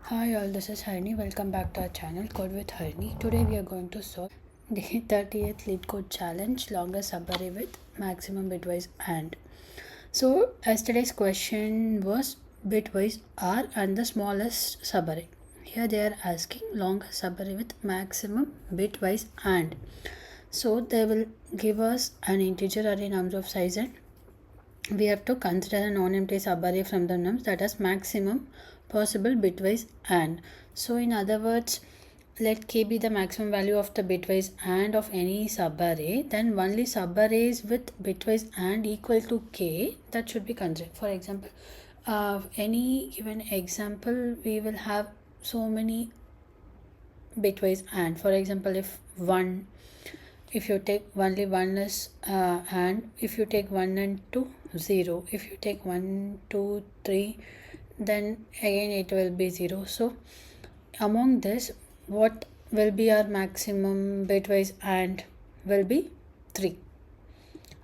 Hi all, this is Harini. Welcome back to our channel Code with Harini. Today we are going to solve the 30th LeetCode challenge, longest subarray with maximum bitwise AND. So yesterday's question was bitwise R and the smallest subarray. Here they are asking longest subarray with maximum bitwise AND. So they will give us an integer array nums of size and we have to consider a non-empty subarray from the nums that has maximum possible bitwise AND. So in other words, let k be the maximum value of the bitwise AND of any subarray, then only subarrays with bitwise AND equal to k that should be considered. For example, any given example we will have so many bitwise AND. For example, if you take only 1 is and if you take 1 and 2 0, if you take 1 2 3, then again it will be 0. So among this, what will be our maximum bitwise AND will be 3.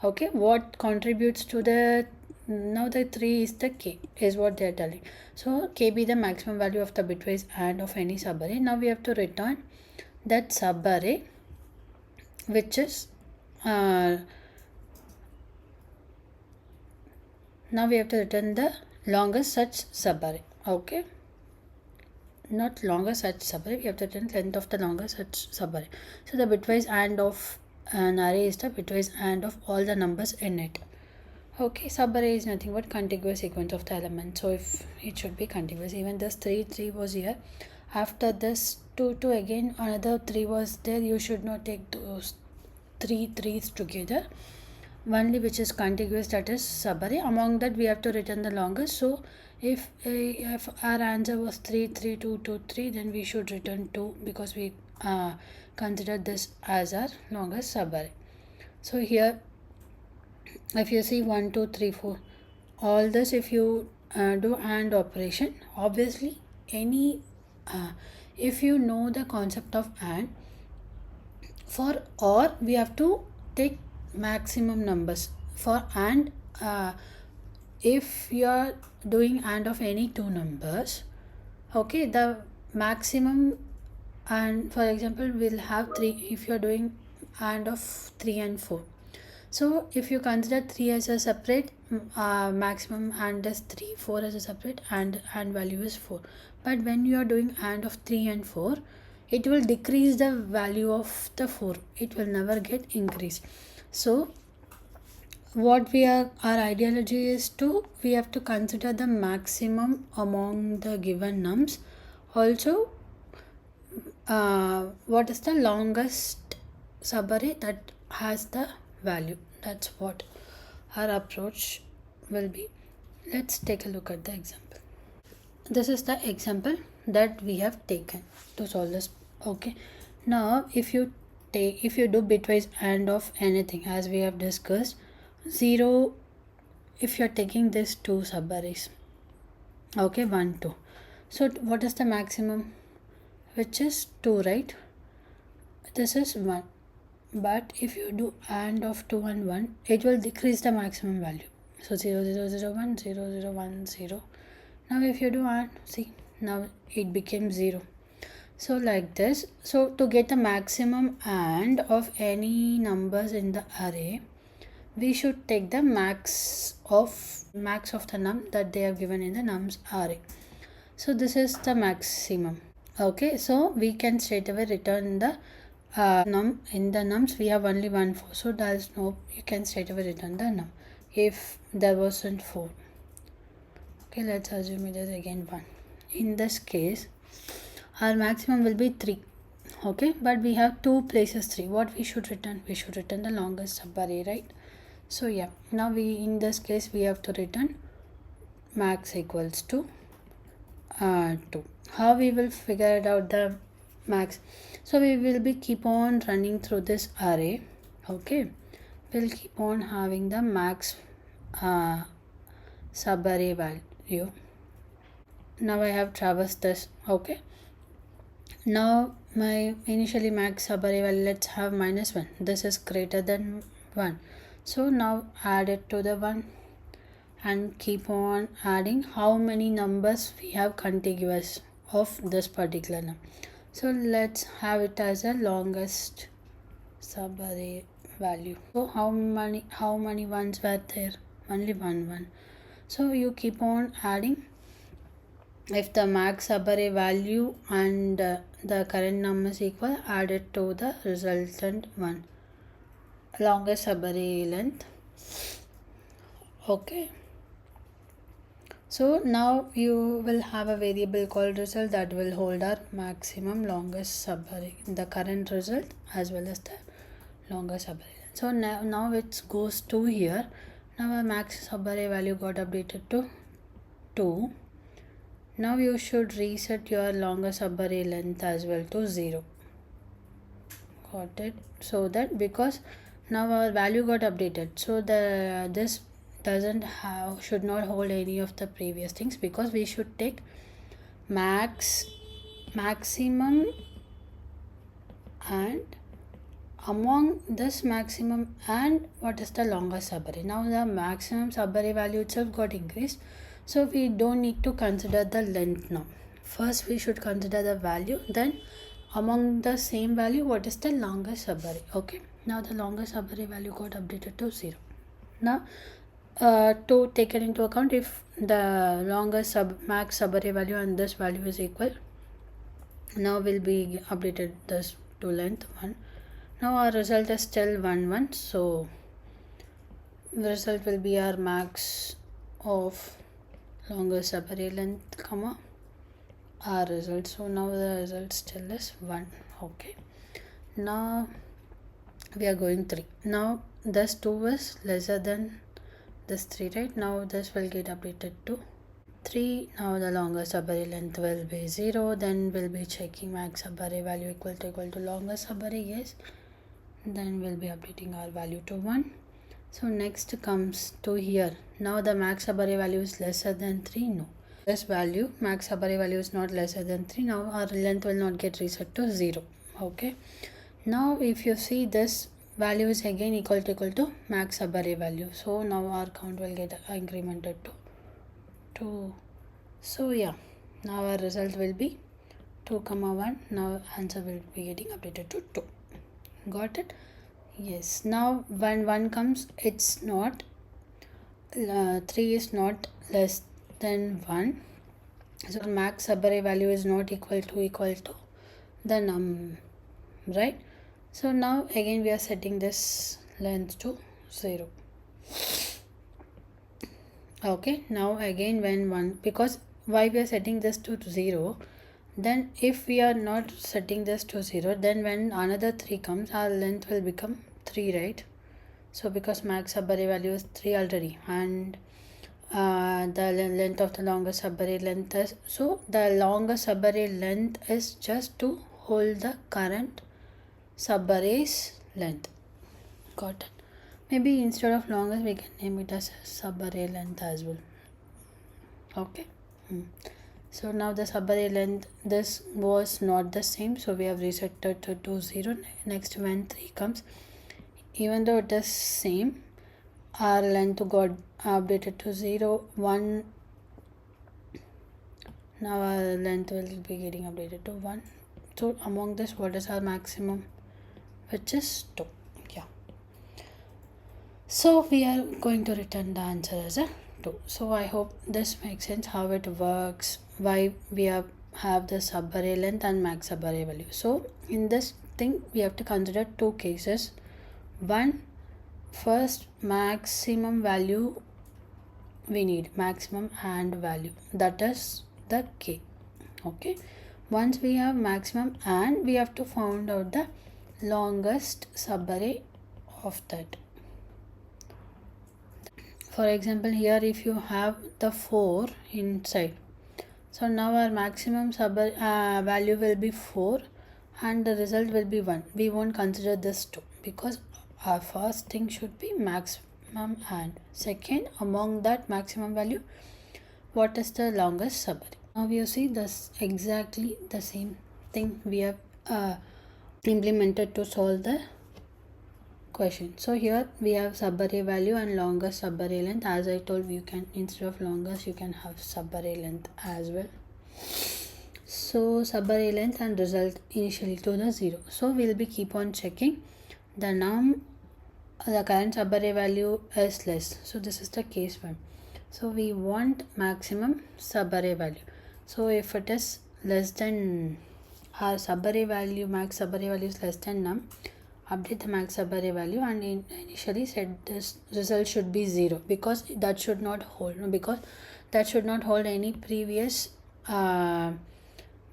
Okay, what contributes to the, now the 3 is the k is what they are telling. So k be the maximum value of the bitwise AND of any subarray. Now we have to return that subarray which is now we have to return the longest such subarray. Okay, not longest such subarray, we have to return length of the longest such subarray. So the bitwise AND of an array is the bitwise AND of all the numbers in it. Okay, subarray is nothing but contiguous sequence of the elements. So if it should be contiguous, even this 3 was here, after this 2 again another 3 was there, you should not take those 3 3s together, only which is contiguous, that is subarray. Among that we have to return the longest. So if our answer was 3 3 2 2 3, then we should return 2 because we consider this as our longest subarray. So here if you see 1 2 3 4, all this, if you do AND operation, obviously any if you know the concept of AND, for OR we have to take maximum numbers. For AND, if you are doing AND of any two numbers, okay, the maximum, and for example we'll have 3 if you are doing AND of 3 and 4. So if you consider 3 as a separate maximum AND is 3, 4 as a separate and value is 4. But when you are doing AND of 3 and 4, it will decrease the value of the 4. It will never get increased. So what our ideology is we have to consider the maximum among the given nums. Also, what is the longest subarray that has the value. That's what our approach will be. Let's take a look at the example. This is the example that we have taken to solve this. Okay, now if you do bitwise AND of anything, as we have discussed, 0, if you are taking this 2 subarrays, okay, 1 2, so what is the maximum, which is 2, right? This is 1, but if you do AND of 2 and 1, it will decrease the maximum value. So 0 0 0 1 0 0 1 0. Now if you do AND, see, now it became 0. So like this. So to get the maximum AND of any numbers in the array, we should take the max of the num that they have given in the nums array. So this is the maximum. Okay, so we can straight away return the num. In the nums we have only 1 4, so there's no, you can straight away return the num if there wasn't 4. Okay, let's assume it is again 1. In this case our maximum will be 3. Okay, but we have 2 places 3. What we should return? We should return the longest subarray, right? So yeah, now in this case we have to return max equals to 2. How we will figure it out, the max? So we will be keep on running through this array. Okay, we'll keep on having the max subarray value. Now I have traversed this. Okay, now my initially max subarray value, let's have -1. This is greater than 1. So now add it to the 1 and keep on adding how many numbers we have contiguous. of this particular num. So let's have it as a longest subarray value. So how many ones were there? Only one. So you keep on adding. If the max subarray value and the current num is equal, add it to the resultant one, longest subarray length. Okay. So now you will have a variable called result that will hold our maximum longest subarray, the current result as well as the longest subarray. So now it goes to here. Now our max subarray value got updated to 2. Now you should reset your longest subarray length as well to 0. Got it? So that because now our value got updated, so this should not hold any of the previous things, because we should take maximum, and among this maximum and what is the longest subarray. Now the maximum subarray value itself got increased, so we don't need to consider the length now. First we should consider the value, then among the same value what is the longest subarray. Okay, now the longest subarray value got updated to 0. Now to take it into account, if the longest max subarray value and this value is equal, now will be updated this to length 1. Now our result is still 1 so the result will be our max of longest subarray length comma our result. So now the result still is 1. Okay, now we are going 3. Now this 2 is lesser than this 3, right? Now this will get updated to 3. Now the longest subarray length will be 0. Then we'll be checking max subarray value equal to longest subarray, yes. Then we'll be updating our value to 1. So next comes to here. Now the max subarray value is lesser than 3. No, this value max subarray value is not lesser than 3. Now our length will not get reset to 0. Okay, now if you see, this value is again equal to max subarray value, so now our count will get incremented to 2. So yeah, now our result will be 2, 1. Now answer will be getting updated to 2. Got it? Yes. Now when 1 comes, it's not 3 is not less than 1, so max subarray value is not equal to the num, right? So now again we are setting this length to 0. Okay, now again when 1, because why we are setting this to 0, then if we are not setting this to 0, then when another 3 comes, our length will become 3, right? So because max subarray value is 3 already, and the length of the longest subarray length is, so the longest subarray length is just to hold the current subarray's length. Got it? Maybe instead of longest we can name it as subarray length as well. Okay. So now the subarray length, this was not the same, so we have reset it to 0. Next when 3 comes, even though it is same, our length got updated to 0, 1. Now our length will be getting updated to 1. So among this, what is our maximum? Which is 2. Yeah. So we are going to return the answer as a 2. So I hope this makes sense how it works, why we have the subarray length and max subarray value. So in this thing we have to consider 2 cases. One, first maximum value we need, maximum and value, that is the k. Okay, once we have maximum and, we have to find out the longest subarray of that. For example, here if you have the 4 inside, so now our maximum value will be 4 and the result will be 1. We won't consider this 2 because our first thing should be maximum and second, among that maximum value, what is the longest subarray. Now you see this exactly the same thing we have implemented to solve the question. So here we have subarray value and longest subarray length. As I told you, can instead of longest you can have subarray length as well. So subarray length and result initially to the 0. So we'll be keep on checking the the current subarray value is less. So this is the case 1. So we want maximum subarray value. So if it is less than our subarray value, max subarray value is less than num, update the max subarray value and initially set this result should be 0, because that should not hold, because that should not hold any previous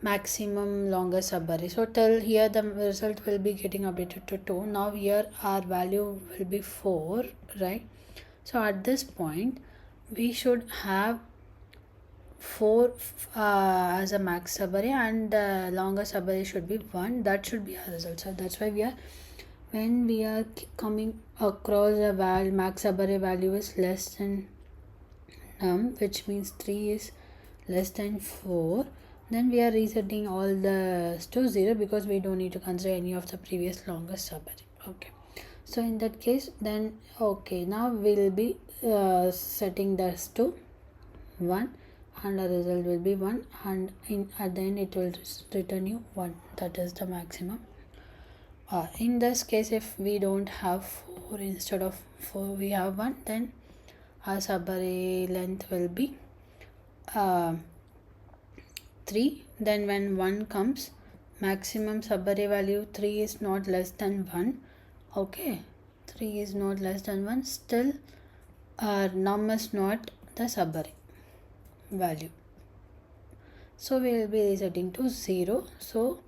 maximum longest subarray. So till here the result will be getting updated to 2. Now here our value will be 4, right? So at this point we should have 4 as a max subarray, and the longest subarray should be 1. That should be our result. So that's why when we are coming across a max subarray value is less than num, which means 3 is less than 4, then we are resetting all the to 0, because we don't need to consider any of the previous longest subarray. Okay, so in that case, then okay, now we'll be setting this to 1, and the result will be 1, and at the end it will return you 1. That is the maximum. In this case, if we don't have 4, instead of 4 we have 1, then our subarray length will be 3. Then when 1 comes, maximum subarray value 3 is not less than 1. Okay, 3 is not less than 1. Still num is not the subarray value, so we will be resetting to 0. So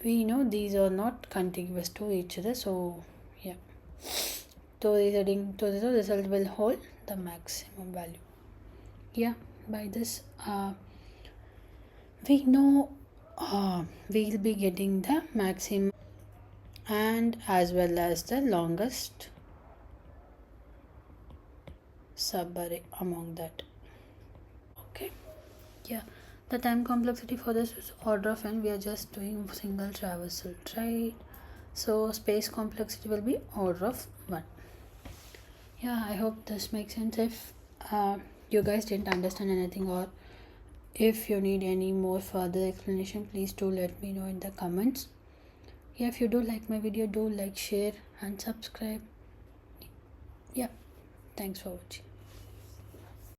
we know these are not contiguous to each other. So yeah, so resetting to 0, result will hold the maximum value. Yeah, by this we know we'll be getting the maximum and as well as the longest subarray among that. Okay, yeah, the time complexity for this is order of n. We are just doing single traversal, right? So space complexity will be order of 1. Yeah, I hope this makes sense. If you guys didn't understand anything, or if you need any more further explanation, please do let me know in the comments. Yeah, if you do like my video, do like, share and subscribe. Yeah, thanks for watching.